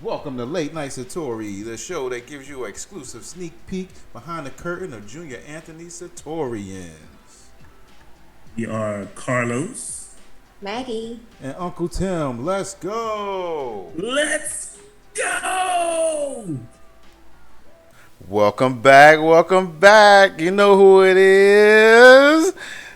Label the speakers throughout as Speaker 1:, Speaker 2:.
Speaker 1: Welcome to Late Night Satori, the show that gives you an exclusive sneak peek behind the curtain of Junior Anthony Satorians.
Speaker 2: We are Carlos.
Speaker 3: Maggie.
Speaker 1: And Uncle Tim. Let's go!
Speaker 2: Let's go!
Speaker 1: Welcome back, welcome back. You know who it is.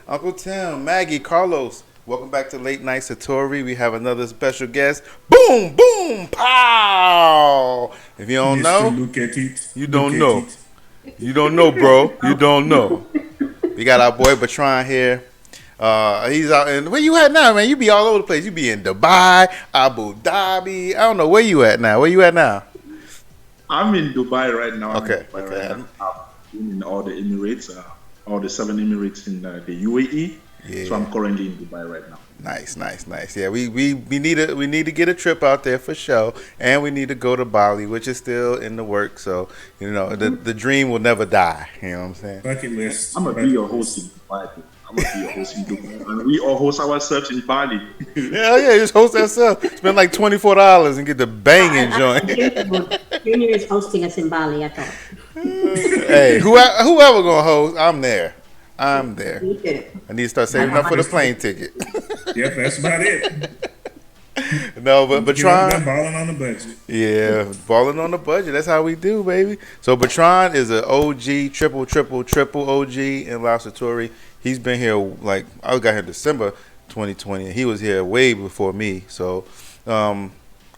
Speaker 1: Uncle Tim, Maggie, Carlos. Welcome back to Late Night Satori. We have another special guest. Boom, boom, pow! If you don't know,
Speaker 2: look at it.
Speaker 1: you don't know. You don't know, bro. You don't know. We got our boy Bertrand here. He's out in, where you at now, man? You be all over the place. You be in Dubai, Abu Dhabi. I don't know where you at now. Where you at now?
Speaker 4: I'm in Dubai right now.
Speaker 1: Okay.
Speaker 4: I'm in all the Emirates, all the 7 Emirates in the UAE.
Speaker 1: Yeah.
Speaker 4: So I'm currently in Dubai right now.
Speaker 1: Nice. Yeah, we need to get a trip out there for sure, and we need to go to Bali, which is still in the works. So the dream will never die. You know what I'm saying?
Speaker 2: Bucket list.
Speaker 4: I'm gonna be your host in Dubai. And we all host ourselves in Bali.
Speaker 1: Yeah, just host ourselves. Spend like $24 and get the banging joint.
Speaker 3: Junior is hosting us in Bali, I thought.
Speaker 1: Hey, whoever gonna host, I'm there.
Speaker 3: Me too.
Speaker 1: I need to start saving up for the plane ticket.
Speaker 2: Yep, that's about it.
Speaker 1: No, but Bertrand,
Speaker 2: balling on the budget.
Speaker 1: yeah, balling on the budget. That's how we do, baby. So Bertrand is an OG, triple OG in LiveSotori. He's been here like I got here December 2020, and he was here way before me. So,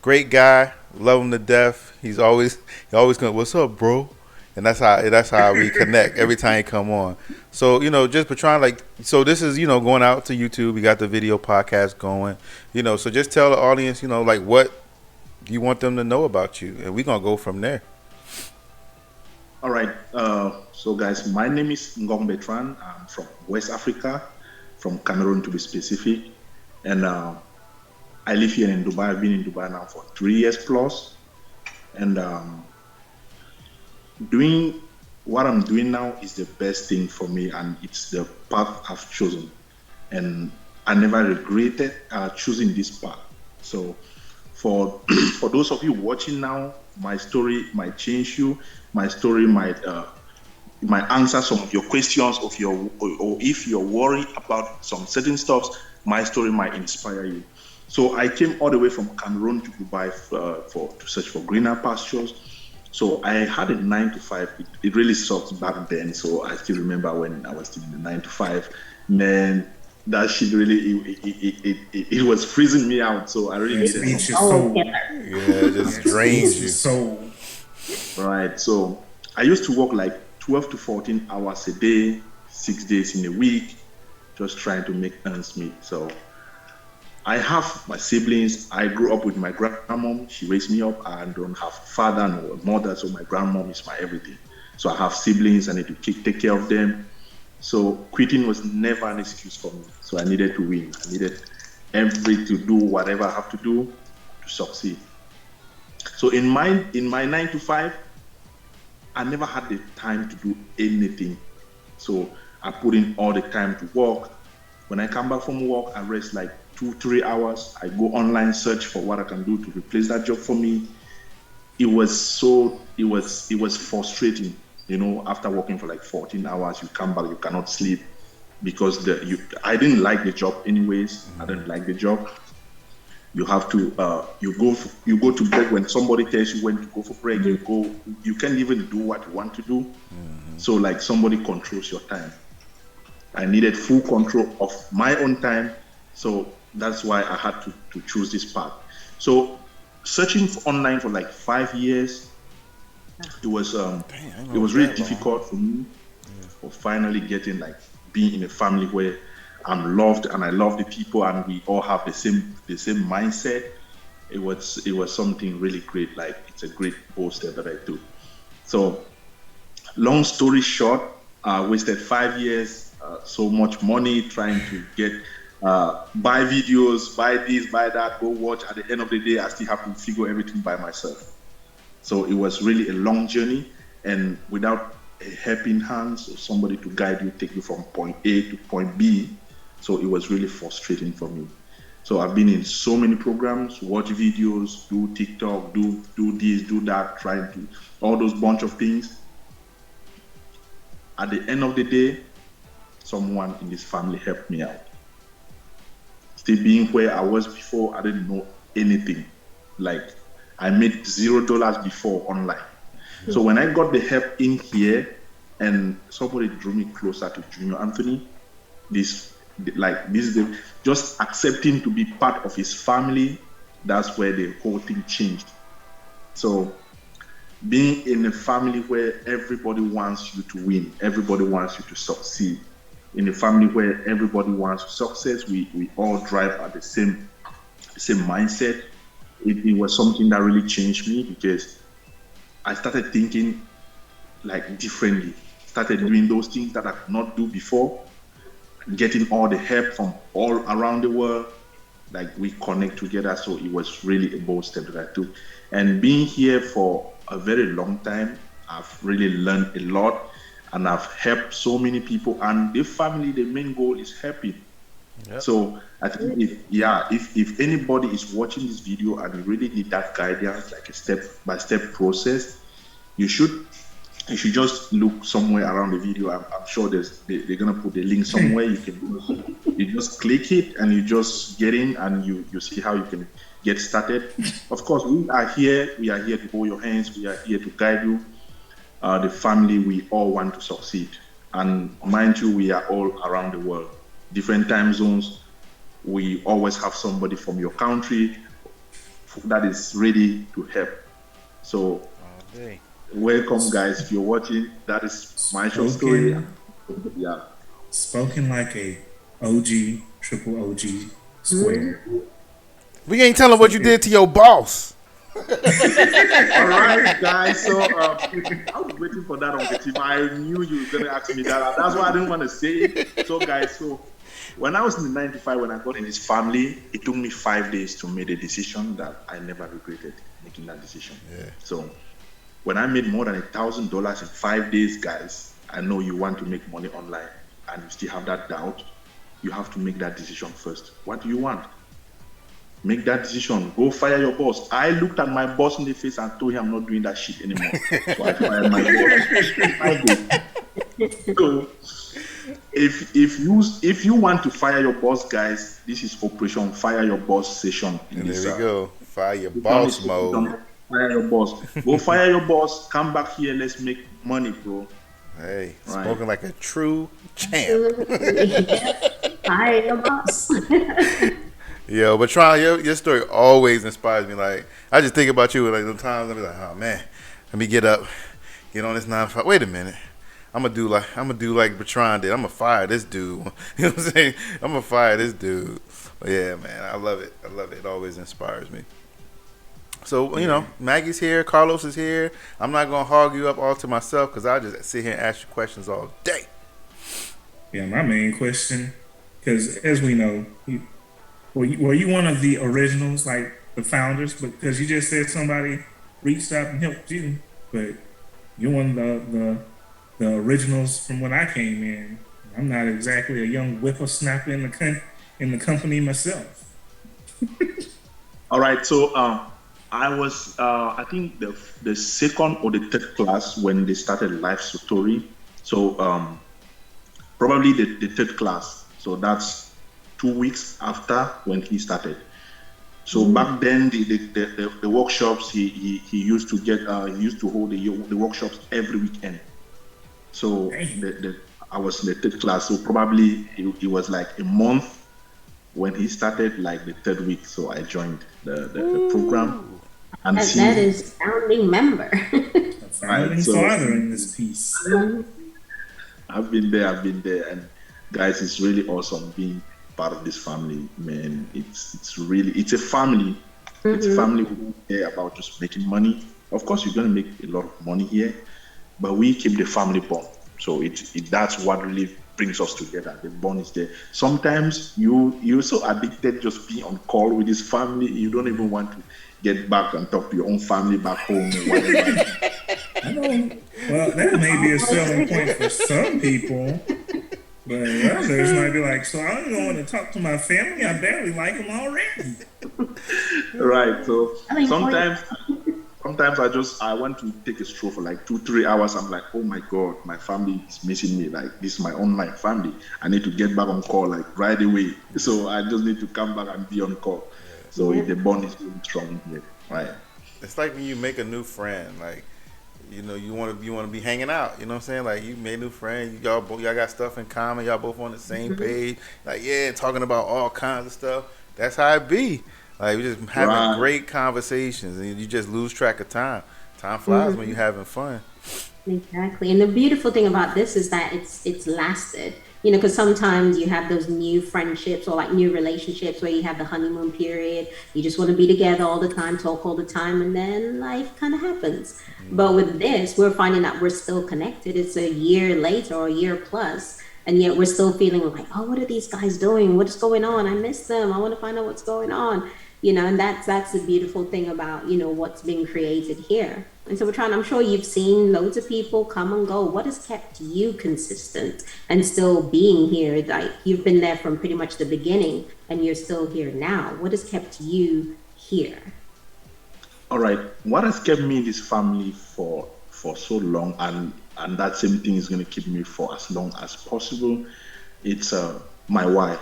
Speaker 1: great guy, love him to death. He always going, "What's up, bro?" And that's how we connect every time he come on. So, just Bertrand, like, so this is, going out to YouTube. We got the video podcast going, so just tell the audience, like what you want them to know about you. And we're going to go from there.
Speaker 4: All right. So guys, my name is Ngong Bertrand. I'm from West Africa, from Cameroon to be specific. And I live here in Dubai. I've been in Dubai now for 3 years plus. And doing what I'm doing now is the best thing for me, and it's the path I've chosen. And I never regretted choosing this path. So for those of you watching now, my story might change you. My story might answer some of your questions or if you're worried about some certain stuff, my story might inspire you. So I came all the way from Cameroon to Dubai to search for greener pastures. So I had a 9 to 5. It really sucked back then. So I still remember when I was still in the 9 to 5. Man, that shit really it was freezing me out. So I really needed
Speaker 2: Eats your soul.
Speaker 1: Yeah, just drains you.
Speaker 2: Soul.
Speaker 4: Right. So I used to work like 12 to 14 hours a day, 6 days in a week, just trying to make ends meet. So I have my siblings. I grew up with my grandmom. She raised me up. I don't have father nor mother, so my grandmom is my everything. So I have siblings. I need to take care of them. So quitting was never an excuse for me. So I needed to win. I needed to do whatever I have to do to succeed. So in my 9 to 5, I never had the time to do anything. So I put in all the time to work. When I come back from work, I rest like 2-3 hours. I go online, search for what I can do to replace that job for me. It was frustrating, after working for like 14 hours, you come back, you cannot sleep because I didn't like the job anyways. I didn't like the job. You have to you go to break when somebody tells you when to go for break. You can't even do what you want to do. So like somebody controls your time. I needed full control of my own time. So that's why I had to choose this path. So searching online for like 5 years, it was really difficult for me. For finally getting being in a family where I'm loved and I love the people and we all have the same mindset. It was something really great. Like it's a great bold step that I took. So long story short, I wasted 5 years, so much money trying to get buy videos, buy this, buy that, go watch. At the end of the day, I still have to figure everything by myself. So it was really a long journey, and without a helping hand, so somebody to guide you, take you from point A to point B. So it was really frustrating for me. So I've been in so many programs, watch videos, do TikTok, do this, do that, trying to all those bunch of things. At the end of the day, someone in this family helped me out. Still being where I was before, I didn't know anything. Like I made $0 before online. So when I got the help in here and somebody drew me closer to Junior Anthony, just accepting to be part of his family, that's where the whole thing changed. So being in a family where everybody wants you to win, everybody wants you to succeed, in a family where everybody wants success, we all drive at the same mindset. It was something that really changed me because I started thinking like differently, started doing those things that I could not do before, getting all the help from all around the world, like we connect together. So it was really a bold step that I took. And being here for a very long time, I've really learned a lot and I've helped so many people. And the family, the main goal is helping. Yep. So I think if anybody is watching this video and you really need that guidance, like a step-by-step process, you should just look somewhere around the video. I'm sure they're gonna put the link somewhere. You just click it and you just get in and you see how you can get started. Of course, we are here to hold your hands. We are here to guide you. The family, we all want to succeed. And mind you, we are all around the world. Different time zones. We always have somebody from your country that is ready to help. So welcome, guys. If you're watching, that is my short story. Yeah.
Speaker 2: Spoken like a OG, triple OG square.
Speaker 1: We ain't telling what you did to your boss.
Speaker 4: All right, guys. So I was waiting for that on the team. I knew you were gonna ask me that. That's why I didn't want to say it. So, guys, when I was in the 95, when I got in this family, it took me 5 days to make a decision that I never regretted making that decision. Yeah. So when I made more than $1,000 in 5 days, guys, I know you want to make money online and you still have that doubt. You have to make that decision first. What do you want? Make that decision. Go fire your boss. I looked at my boss in the face and told him I'm not doing that shit anymore. So I fired my boss. So if you want to fire your boss, guys, this is Operation Fire Your Boss session.
Speaker 1: And there we go. Fire your boss mode.
Speaker 4: Fire your boss. Go fire your boss. Come back here. Let's make money, bro.
Speaker 1: Hey, spoken like a true champ.
Speaker 3: Fire your boss.
Speaker 1: Yo, but Tron, your story always inspires me. Like, I just think about you, and like sometimes I be like, oh man, let me get up, get on this 9 to 5. Wait a minute, I'm gonna do like Bertrand did. I'm gonna fire this dude. You know what I'm saying? I'm gonna fire this dude. But yeah, man, I love it. It always inspires me. So Maggie's here, Carlos is here. I'm not gonna hog you up all to myself because I'll just sit here and ask you questions all day.
Speaker 2: Yeah, my main question, because as we know, were you one of the originals, like the founders? Because you just said somebody reached out and helped you, but you're one of the originals from when I came in. I'm not exactly a young whippersnapper in the company myself.
Speaker 4: All right, so I was I think the second or the third class when they started LiveSotori. So probably the third class. So that's 2 weeks after when he started. So back then the workshops he used to hold the workshops every weekend. So I was in the third class. So probably it was like a month when he started, like the third week. So I joined the program. And
Speaker 3: that is founding member.
Speaker 2: Founding father in this piece.
Speaker 4: I've been there, and guys, it's really awesome being part of this family, man. It's a family. Mm-hmm. It's a family who don't care about just making money. Of course, you're gonna make a lot of money here, but we keep the family bond. So that's what really brings us together. The bond is there. Sometimes you're so addicted just being on call with this family, you don't even want to get back and talk to your own family back home or whatever.
Speaker 2: I know. Well, that may be a selling point for some people. But others might be like, so I don't even want to talk to my family. I barely like them already.
Speaker 4: Right. So
Speaker 3: I mean,
Speaker 4: sometimes I want to take a stroll for like 2-3 hours. I'm like, oh my God, my family is missing me. Like, this is my online family. I need to get back on call like right away. So I just need to come back and be on call. So the bond is really strong here. Right.
Speaker 1: It's like when you make a new friend, like, you know, you want to be hanging out. You know what I'm saying? Like, you made a new friend. Y'all got stuff in common. Y'all both on the same page. Like, yeah, talking about all kinds of stuff. That's how it be. Like, we just having
Speaker 4: Right.
Speaker 1: great conversations, and you just lose track of time. Time flies when you're having fun.
Speaker 3: exactly. And the beautiful thing about this is that it's lasted. You know, because sometimes you have those new friendships or like new relationships where you have the honeymoon period. You just want to be together all the time, talk all the time, and then life kind of happens. But with this, we're finding that we're still connected. It's a year later or a year plus, and yet we're still feeling like, oh, what are these guys doing? What's going on? I miss them. I want to find out what's going on. You know, and that's the beautiful thing about, you know, what's being created here. And so we're trying, I'm sure you've seen loads of people come and go. What has kept you consistent and still being here? Like, you've been there from pretty much the beginning and you're still here now. What has kept you here?
Speaker 4: All right. What has kept me in this family for so long, and that same thing is going to keep me for as long as possible. It's my why.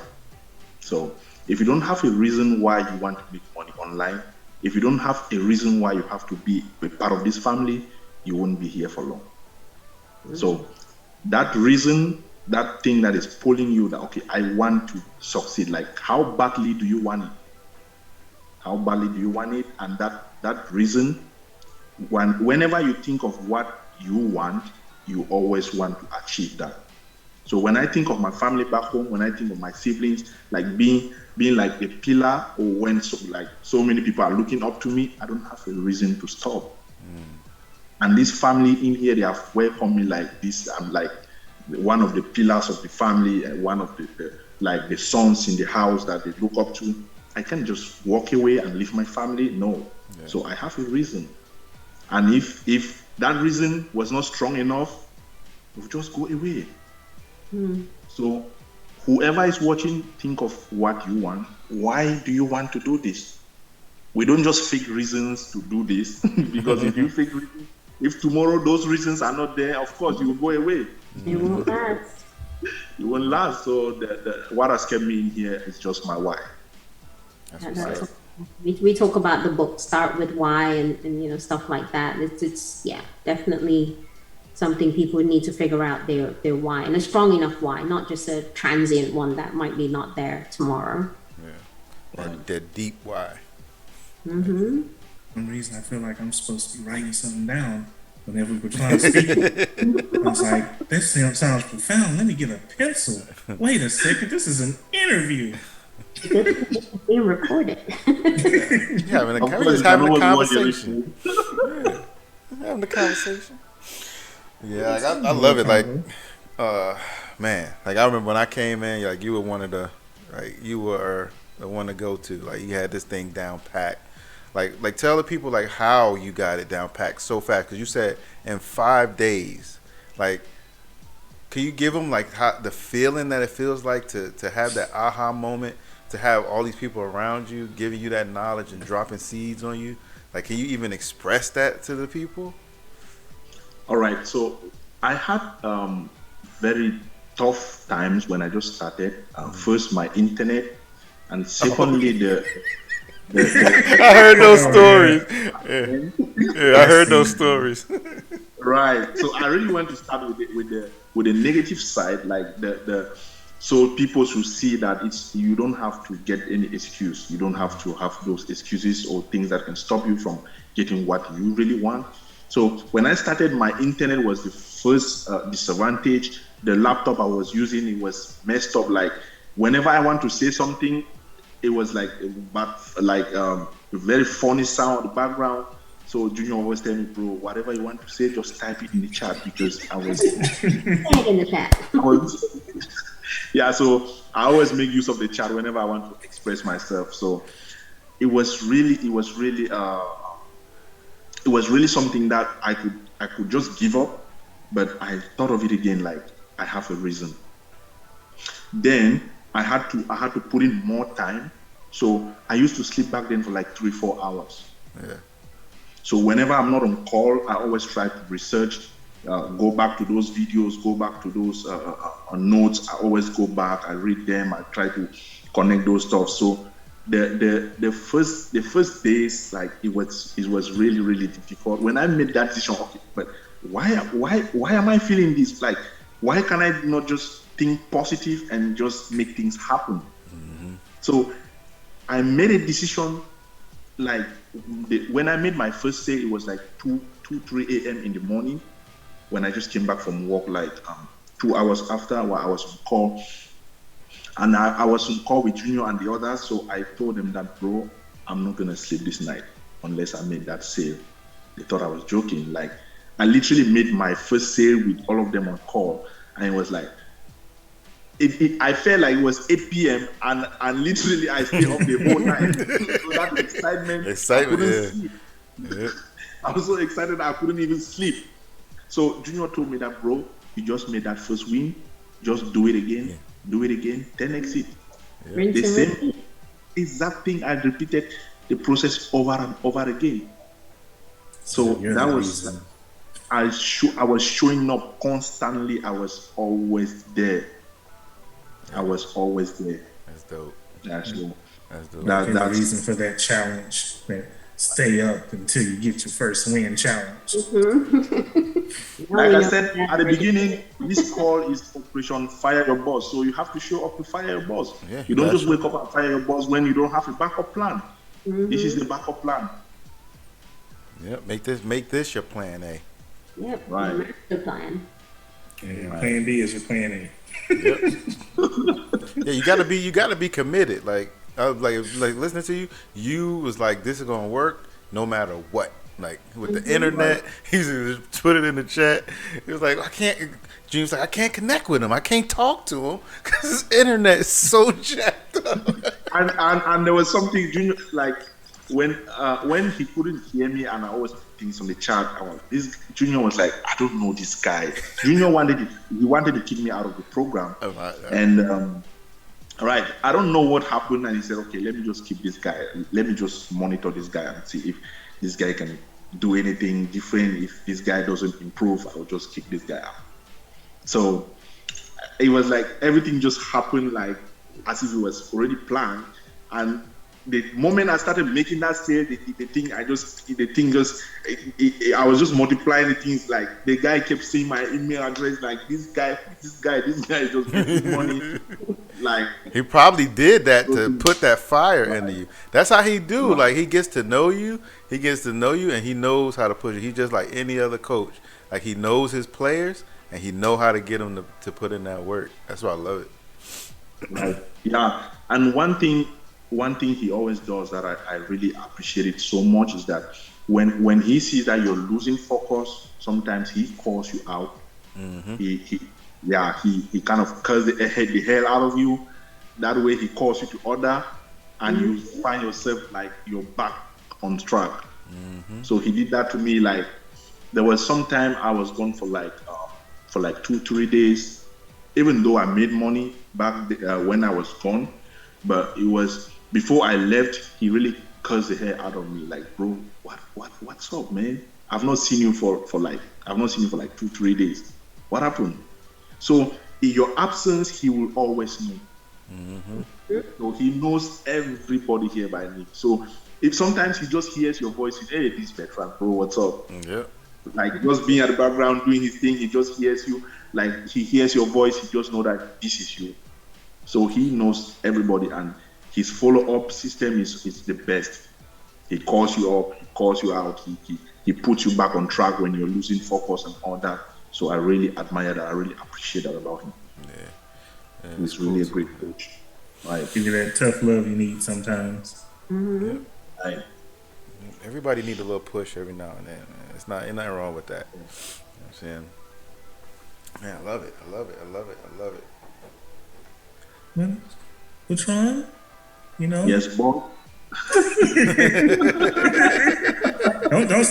Speaker 4: So if you don't have a reason why you want to make money online, if you don't have a reason why you have to be a part of this family, you won't be here for long. So that reason, that thing that is pulling you, that okay, I want to succeed. Like, how badly do you want it? How badly do you want it? And that reason, whenever you think of what you want, you always want to achieve that. So when I think of my family back home, when I think of my siblings, like being like a pillar, or when so many people are looking up to me, I don't have a reason to stop. And this family in here, they have welcomed me like this. I'm like one of the pillars of the family, and one of the sons in the house that they look up to. I can't just walk away and leave my family. No. Yeah. So I have a reason. And if that reason was not strong enough, we'll just go away. So whoever is watching, think of what you want. Why do you want to do this? We don't just fake reasons to do this because if you fake reasons, if tomorrow those reasons are not there, of course you will go away.
Speaker 3: You won't last.
Speaker 4: You won't last. So what has kept me in here is just my why.
Speaker 3: We talk about the book Start With Why and you know, stuff like that. It's yeah, definitely something people need to figure out their why, and a strong enough why, not just a transient one that might be not there tomorrow.
Speaker 1: Yeah, that deep why.
Speaker 3: Mm-hmm.
Speaker 2: For some reason, I feel like I'm supposed to be writing something down whenever we're trying to speak. I was like, this sounds profound. Let me get a pencil. Wait a second, this is an interview.
Speaker 3: It's being recorded.
Speaker 1: Having a conversation. Yeah. Having a conversation. Yeah, like I love it. Like, man, like I remember when I came in, like you were one of the, like you were the one to go to. Like you had this thing down packed. Like tell the people like how you got it down packed so fast, because you said in 5 days. Like, can you give them like how, the feeling that it feels like to have that aha moment, to have all these people around you giving you that knowledge and dropping seeds on you? Like, can you even express that to the people?
Speaker 4: All right, so I had very tough times when I just started. First, my internet, and secondly,
Speaker 1: I heard those stories. Yeah, I heard those stories.
Speaker 4: Right. So I really want to start with the negative side, like so people should see that you don't have to get any excuse. You don't have to have those excuses or things that can stop you from getting what you really want. So when I started, my internet was the first disadvantage. The laptop I was using, it was messed up. Like whenever I want to say something, it was like a very funny sound in the background. So Junior always tell me, bro, whatever you want to say, just type it in the chat, because I was
Speaker 3: in the chat.
Speaker 4: Yeah, so I always make use of the chat whenever I want to express myself. So it was really something that I could just give up, but I thought of it again, like I have a reason. Then I had to put in more time. So I used to sleep back then for like 3-4 hours.
Speaker 1: Yeah.
Speaker 4: So whenever I'm not on call, I always try to research, go back to those videos, go back to those notes. I always go back, I read them, I try to connect those stuff. So the first days, like it was really, really difficult. When I made that decision, okay, but why am I feeling this? Like, why can I not just think positive and just make things happen? So I made a decision. Like when I made my first sale, it was like 3 a.m. in the morning. When I just came back from work, like 2 hours after, while I was on call, and I was on call with Junior and the others. So I told them that, bro, I'm not gonna sleep this night unless I made that sale. They thought I was joking. Like I literally made my first sale with all of them on call, and it was like. I felt like it was 8 p.m. and literally I stayed up the whole night. So that excitement, I couldn't sleep.
Speaker 1: Yeah.
Speaker 4: I was so excited I couldn't even sleep. So Junior told me that, bro, you just made that first win. Just do it again. Do it again. 10x it.
Speaker 3: Yeah.
Speaker 4: The same exact thing. I repeated the process over and over again. So that was, I was showing up constantly. I was always there. I was always there.
Speaker 1: That's dope.
Speaker 4: That's dope.
Speaker 1: That's dope.
Speaker 2: That's the reason for that challenge. That stay up until you get your first win challenge.
Speaker 4: Like I said at the beginning, this call is Operation Fire Your Boss. So you have to show up to fire your boss.
Speaker 1: Yeah,
Speaker 4: you don't just wake up and fire your boss when you don't have a backup plan. This is the backup plan.
Speaker 1: Yep. Make this your plan A.
Speaker 3: Yep.
Speaker 4: Right.
Speaker 3: The plan.
Speaker 2: And right. Plan B is your plan A.
Speaker 1: Yep. Yeah, you gotta be committed. Like I was like listening to you was like, this is gonna work no matter what. Like with the internet, he's just put it in the chat. He was like, Junior's like, I can't connect with him. I can't talk to him because his internet is so jacked up.
Speaker 4: and there was something Junior, like when he couldn't hear me and I always put things on the chat, this Junior was like, I don't know this guy. Junior wanted to keep me out of the program. And right, I don't know what happened, and he said, okay, let me just keep this guy. Let me just monitor this guy and see if this guy can do anything different. If this guy doesn't improve, I'll just kick this guy out. So it was like everything just happened like as if it was already planned. And the moment I started making that sale, I was just multiplying the things. Like the guy kept saying my email address, like this guy is just making money. Like
Speaker 1: he probably did that to put that fire into you. That's how he do. Like he gets to know you. He gets to know you, and he knows how to push it. He's just like any other coach. Like he knows his players, and he know how to get them to put in that work. That's why I love it.
Speaker 4: Yeah, and one thing he always does that I really appreciate it so much is that when he sees that you're losing focus, sometimes he calls you out. Mm-hmm. He kind of curses the hell out of you. That way he calls you to order, and you find yourself like you're back on track. Mm-hmm. So he did that to me. Like there was some time I was gone for like 2-3 days, even though I made money back when I was gone. But it was before I left, he really cursed the hair out of me. Like, bro, what's up, man? I've not seen you for like 2-3 days. What happened? So in your absence, he will always know. Mm-hmm. So he knows everybody here by name. So if sometimes he just hears your voice, hey, this veteran, bro, what's up?
Speaker 1: Yeah.
Speaker 4: Like just being at the background doing his thing, he just hears you. Like he hears your voice, he just know that this is you. So he knows everybody, and his follow-up system is the best. He calls you up, he calls you out, he puts you back on track when you're losing focus and all that. So I really admire that. I really appreciate that about him. Yeah, he's really a great coach. Right.
Speaker 2: Give you that tough love you need sometimes.
Speaker 3: Mm-hmm.
Speaker 4: Yeah. Right.
Speaker 1: Everybody need a little push every now and then, man. Ain't nothing wrong with that. You know what I'm saying? Man, I love it.
Speaker 2: Man, which one? You know?
Speaker 4: Yes, boss.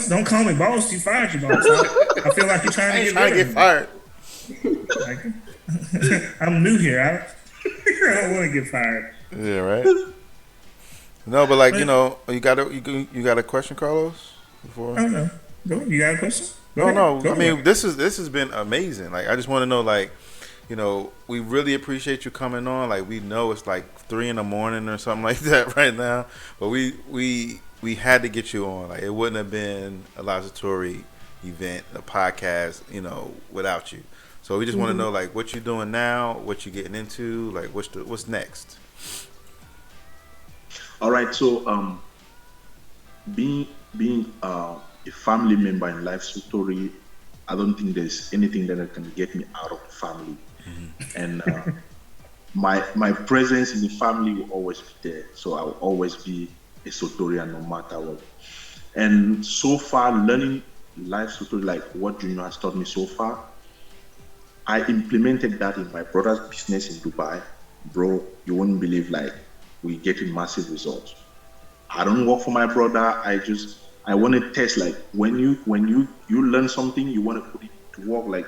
Speaker 2: Don't call me boss. You fired your boss. I feel like you're trying to get
Speaker 1: fired.
Speaker 2: Like, I'm new here. don't want to get fired.
Speaker 1: Yeah, right. No, but like you got a question, Carlos? Before?
Speaker 2: I don't know. Go. You got a question? Go
Speaker 1: No,
Speaker 2: ahead.
Speaker 1: no.
Speaker 2: Go
Speaker 1: I mean,
Speaker 2: ahead.
Speaker 1: this has been amazing. Like, I just want to know, like, we really appreciate you coming on. Like, we know it's like 3 a.m. or something like that right now, but we had to get you on. Like, it wouldn't have been a LiveSotori event, a podcast, without you. So we just want to know, like, what you're doing now, what you're getting into, like, what's next.
Speaker 4: All right. So being a family member in LiveSotori, I don't think there's anything that can get me out of the family. And my presence in the family will always be there. So I will always be a Sotorian no matter what. And so far, learning LiveSotori, like what Junior has taught me so far, I implemented that in my brother's business in Dubai. Bro, you wouldn't believe, like, we're getting massive results. I don't work for my brother. I want to test, like, when you learn something, you want to put it to work. Like,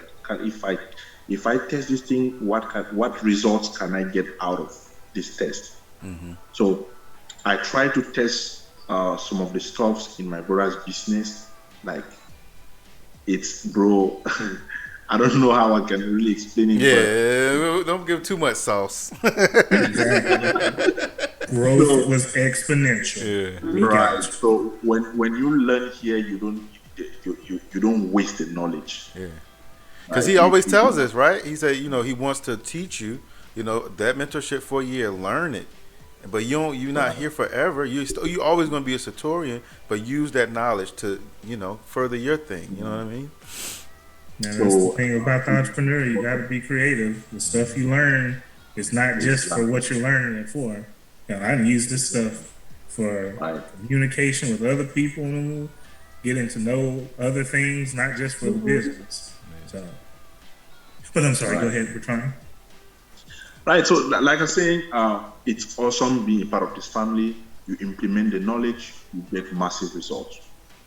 Speaker 4: if I test this thing, what results can I get out of this test? So I try to test some of the stuffs in my brother's business. Like, it's, bro, I don't know how I can really explain it.
Speaker 1: Yeah, don't give too much sauce.
Speaker 2: Growth was exponential.
Speaker 1: Yeah.
Speaker 4: Right. So when you learn here, you don't waste the knowledge.
Speaker 1: Yeah. Because he always tells us, right? He said, he wants to teach you, that mentorship for a year, learn it. But you're not here forever. You always going to be a Satorian, but use that knowledge to, further your thing. You know what I mean?
Speaker 2: And that's the thing about the entrepreneur. You got to be creative. The stuff you learn is not just for what you're learning it for. I use this stuff for communication with other people, getting to know other things, not just for the business. So, but I'm sorry. Go ahead. We're trying.
Speaker 4: Right. So, like I was saying, it's awesome being a part of this family. You implement the knowledge, you get massive results.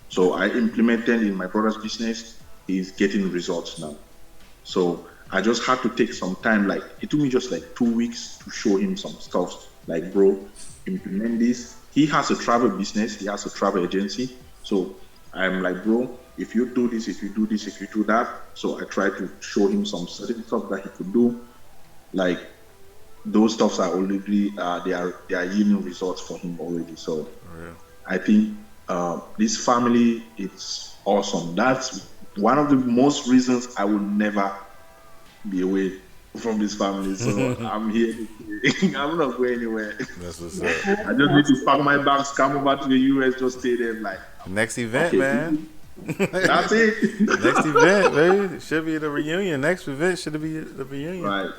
Speaker 4: So I implemented in my brother's business. He's getting results now. So I just had to take some time. Like, it took me just like 2 weeks to show him some stuff. Like, bro, implement this. He has a travel business. He has a travel agency. So I'm like, bro, if you do this, if you do this, if you do that. So I tried to show him some certain stuff that he could do. Like, those stuffs are already, they are yielding results for him already. So I think this family, it's awesome. That's one of the most reasons I will never be away from this family. So I'm here. I'm not going anywhere.
Speaker 1: That's what's up.
Speaker 4: I just need to pack my bags, come over to the US, just stay there. Like,
Speaker 1: next event, man.
Speaker 4: That's it.
Speaker 1: Next event, baby. It should be the reunion. Next event should be the reunion.
Speaker 4: Right.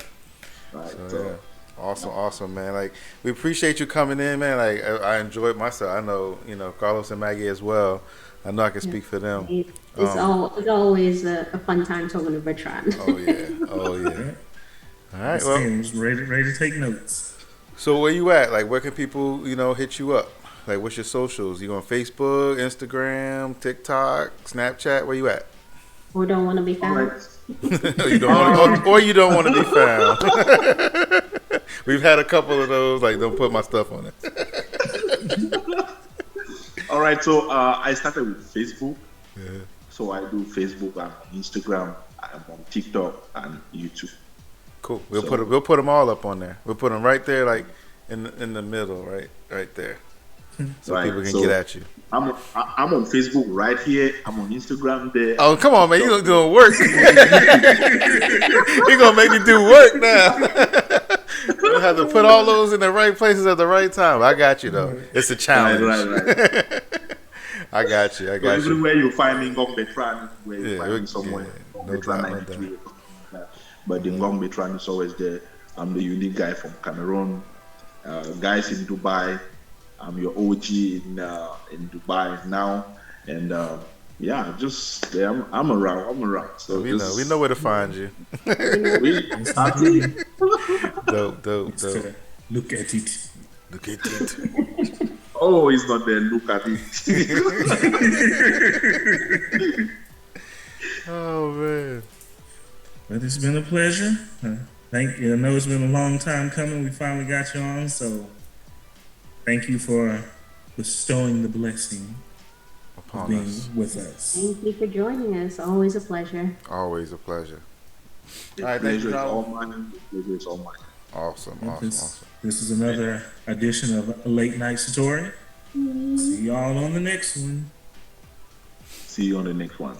Speaker 1: So, yeah. Awesome, man. Like, we appreciate you coming in, man. Like, I enjoyed myself. I know, Carlos and Maggie as well. I know I can speak for them.
Speaker 3: It's always a fun time talking to Bertrand.
Speaker 1: Oh yeah. All right. Well,
Speaker 2: ready to take notes.
Speaker 1: So where you at? Like, where can people, hit you up? Like, what's your socials? You on Facebook, Instagram, TikTok, Snapchat? Where you at?
Speaker 3: Or don't want to be found.
Speaker 1: You don't want to be found. We've had a couple of those. Like, don't put my stuff on it.
Speaker 4: All right. So I started with Facebook. Yeah. So I do Facebook, I'm on Instagram, I'm on TikTok and YouTube.
Speaker 1: Cool. We'll put them all up on there. We'll put them right there, like in the middle, right there, so people can get at you. I'm
Speaker 4: on Facebook right here. I'm on Instagram there.
Speaker 1: Oh, come on, man! You doing work? You gonna make me do work now? You have to put all those in the right places at the right time. I got you though. It's a challenge.
Speaker 4: Right.
Speaker 1: I got you.
Speaker 4: Everywhere you find me, Ngong Betran, where you find me somewhere.
Speaker 1: No.
Speaker 4: But the Ngong Betran is always there. I'm the unique guy from Cameroon. Guys in Dubai. I'm your OG in Dubai now. And I'm around. So
Speaker 1: we know where to find you. Dope.
Speaker 2: Look at it.
Speaker 4: Oh, he's not there. Look at it.
Speaker 1: Oh man.
Speaker 2: But it's been a pleasure. thank you. I know it's been a long time coming. We finally got you on, so thank you for bestowing the blessing of
Speaker 1: Upon
Speaker 2: being
Speaker 1: us.
Speaker 2: with us.
Speaker 3: Thank you for joining us. Always a pleasure.
Speaker 1: Always a pleasure.
Speaker 4: The
Speaker 1: All right, thank you,
Speaker 4: pleasure is
Speaker 1: John.
Speaker 4: all mine. The pleasure is all mine.
Speaker 1: Awesome, awesome.
Speaker 2: This is another edition of Late Night Satori. See y'all on the next one.
Speaker 4: See you on the next one.